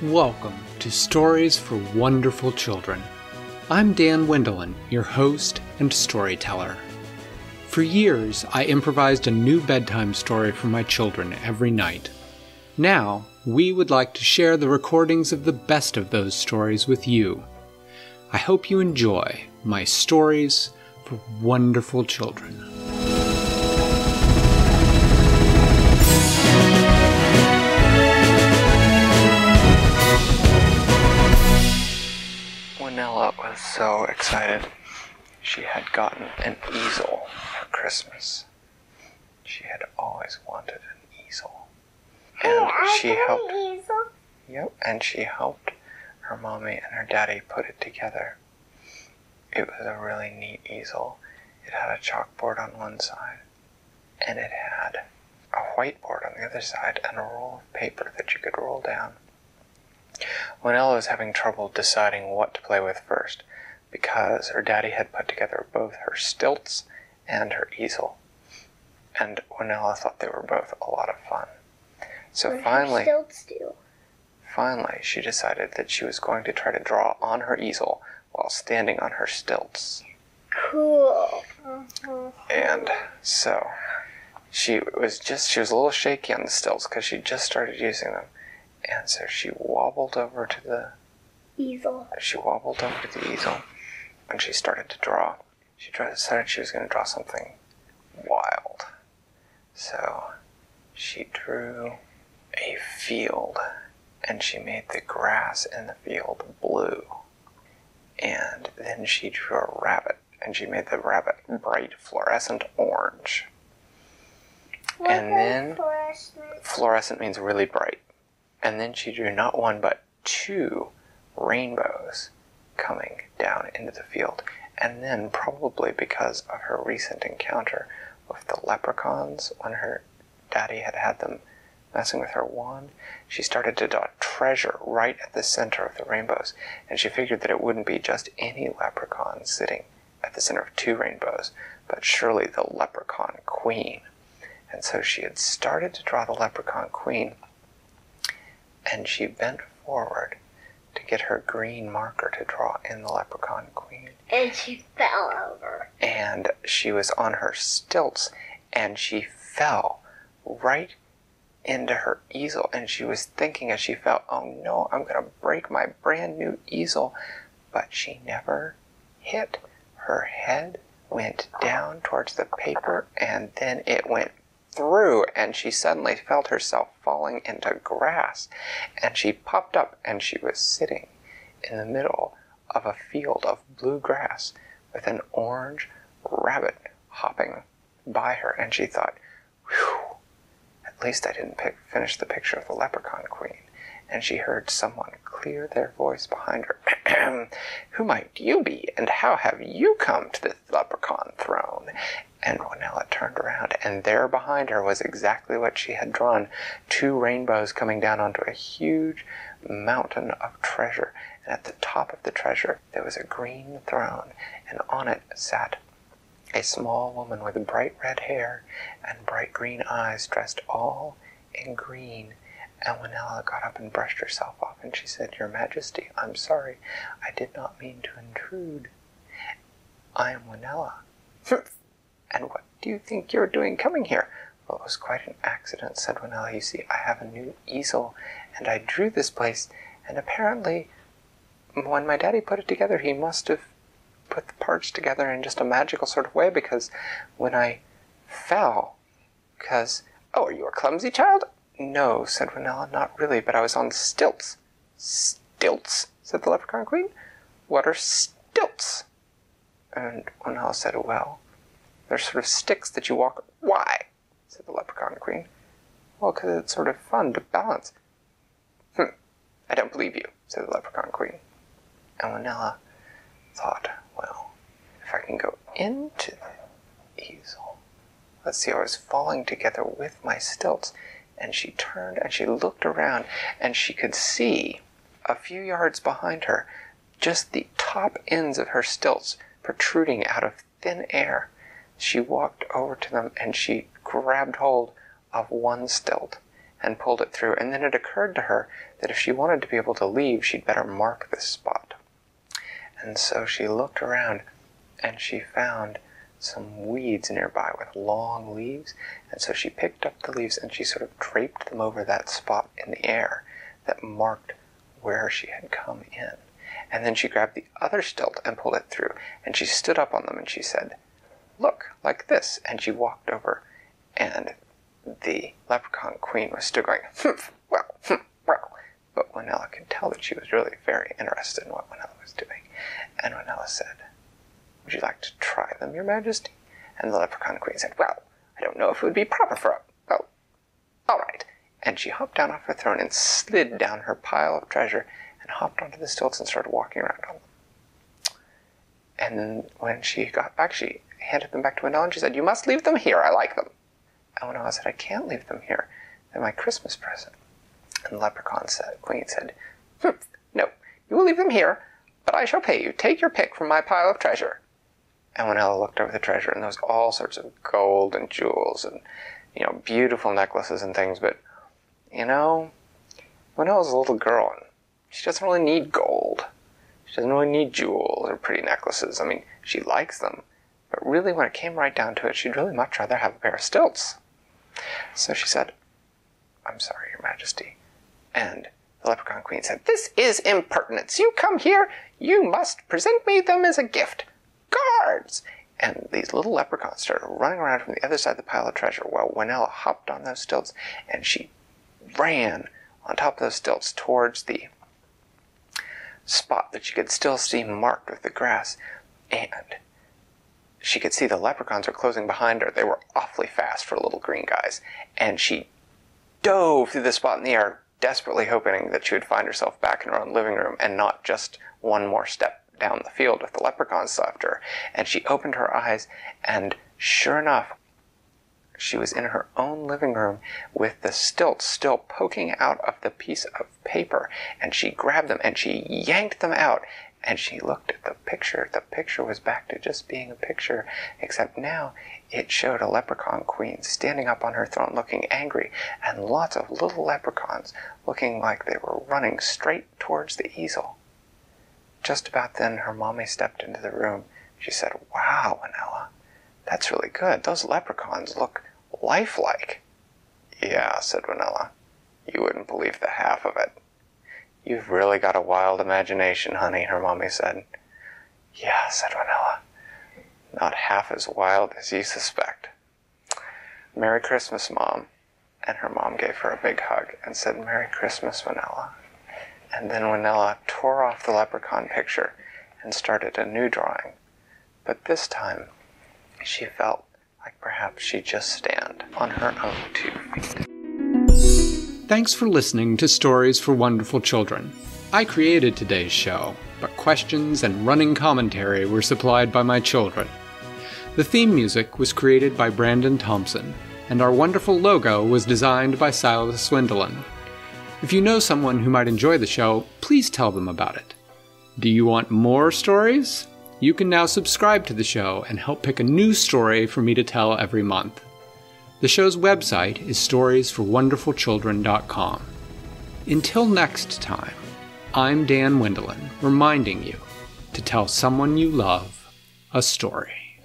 Welcome to Stories for Wonderful Children. I'm Dan Wendelin, your host and storyteller. For years, I improvised a new bedtime story for my children every night. Now, we would like to share the recordings of the best of those stories with you. I hope you enjoy my Stories for Wonderful Children. Winella was so excited. She had gotten an easel for Christmas. She had always wanted an easel. And she helped. Yep, and she helped her mommy and her daddy put it together. It was a really neat easel. It had a chalkboard on one side, and it had a whiteboard on the other side, and a roll of paper that you could roll down. Winella was having trouble deciding what to play with first, because her daddy had put together both her stilts and her easel. And Winella thought they were both a lot of fun. So finally, she decided that she was going to try to draw on her easel while standing on her stilts. Cool. And so she was a little shaky on the stilts because she just started using them. And so she wobbled over to the easel. And she started to draw. She decided she was going to draw something wild. So she drew a field, and she made the grass in the field blue. And then she drew a rabbit, and she made the rabbit bright fluorescent orange. Fluorescent means really bright. And then she drew not one but two rainbows coming down into the field. And then, probably because of her recent encounter with the leprechauns, when her daddy had them messing with her wand, she started to draw treasure right at the center of the rainbows. And she figured that it wouldn't be just any leprechaun sitting at the center of two rainbows, but surely the leprechaun queen. And so she had started to draw the leprechaun queen, and she bent forward to get her green marker to draw in the leprechaun queen. And she fell over. And she was on her stilts, and she fell right into her easel. And she was thinking as she fell, oh no, I'm going to break my brand new easel. But she never hit. Her head went down towards the paper, and then it went through, and she suddenly felt herself falling into grass, and she popped up, and she was sitting in the middle of a field of blue grass with an orange rabbit hopping by her. And she thought, whew, at least I didn't finish the picture of the leprechaun queen. And she heard someone clear their voice behind her. Who might you be, and how have you come to this leprechaun throne? And Winella turned around, and there behind her was exactly what she had drawn, two rainbows coming down onto a huge mountain of treasure. And at the top of the treasure, there was a green throne, and on it sat a small woman with bright red hair and bright green eyes, dressed all in green. And Winella got up and brushed herself off, and she said, Your Majesty, I'm sorry. I did not mean to intrude. I am Winella. And what do you think you're doing coming here? Well, it was quite an accident, said Winella. You see, I have a new easel, and I drew this place, and apparently, when my daddy put it together, he must have put the parts together in just a magical sort of way, because when I fell, oh, are you a clumsy child? No, said Winella, not really, but I was on stilts. Stilts, said the leprechaun queen. What are stilts? And Winella said, well, they're sort of sticks that you walk. Why? Said the leprechaun queen. Well, because it's sort of fun to balance. I don't believe you, said the leprechaun queen. And Winella thought, well, if I can go into the easel. Let's see, I was falling together with my stilts. And she turned and she looked around, and she could see a few yards behind her just the top ends of her stilts protruding out of thin air. She walked over to them, and she grabbed hold of one stilt, and pulled it through, and then it occurred to her that if she wanted to be able to leave, she'd better mark this spot. And so she looked around, and she found some weeds nearby with long leaves, and so she picked up the leaves and she sort of draped them over that spot in the air that marked where she had come in. And then she grabbed the other stilt and pulled it through, and she stood up on them and she said, "Look, like this." And she walked over, and the leprechaun queen was still going, "Humph, well, humph, well." But Winella could tell that she was really very interested in what Winella was doing. And Winella said, "Would you like to try them, Your Majesty?" And the leprechaun queen said, "Well, I don't know if it would be proper for a... Oh, all right." And she hopped down off her throne and slid down her pile of treasure and hopped onto the stilts and started walking around on them. And then when she got back, she handed them back to Winella and she said, "You must leave them here. I like them." And Winella said, "I can't leave them here. They're my Christmas present." And the leprechaun queen said, "No, you will leave them here, but I shall pay you. Take your pick from my pile of treasure." And Winella looked over the treasure, and there was all sorts of gold and jewels and, beautiful necklaces and things. But, Winella's a little girl, and she doesn't really need gold. She doesn't really need jewels or pretty necklaces. I mean, she likes them. But really, when it came right down to it, she'd really much rather have a pair of stilts. So she said, "I'm sorry, Your Majesty." And the leprechaun queen said, "This is impertinence. You come here. You must present me them as a gift. Guards!" And these little leprechauns started running around from the other side of the pile of treasure while Winella hopped on those stilts, and she ran on top of those stilts towards the spot that she could still see marked with the grass. And she could see the leprechauns were closing behind her. They were awfully fast for little green guys. And she dove through the spot in the air, desperately hoping that she would find herself back in her own living room and not just one more step down the field with the leprechauns after her. And she opened her eyes, and sure enough, she was in her own living room with the stilts still poking out of the piece of paper. And she grabbed them and she yanked them out. And she looked at the picture. The picture was back to just being a picture, except now it showed a leprechaun queen standing up on her throne looking angry, and lots of little leprechauns looking like they were running straight towards the easel. Just about then, her mommy stepped into the room. She said, "Wow, Winella, that's really good. Those leprechauns look lifelike." "Yeah," said Winella. "You wouldn't believe the half of it." "You've really got a wild imagination, honey," her mommy said. "Yeah," said Winella. "Not half as wild as you suspect." "Merry Christmas, Mom." And her mom gave her a big hug and said, "Merry Christmas, Winella." And then Winella tore off the leprechaun picture and started a new drawing. But this time, she felt like perhaps she'd just stand on her own 2 feet. Thanks for listening to Stories for Wonderful Children. I created today's show, but questions and running commentary were supplied by my children. The theme music was created by Brandon Thompson, and our wonderful logo was designed by Silas Swindlin. If you know someone who might enjoy the show, please tell them about it. Do you want more stories? You can now subscribe to the show and help pick a new story for me to tell every month. The show's website is storiesforwonderfulchildren.com. Until next time, I'm Dan Wendelin, reminding you to tell someone you love a story.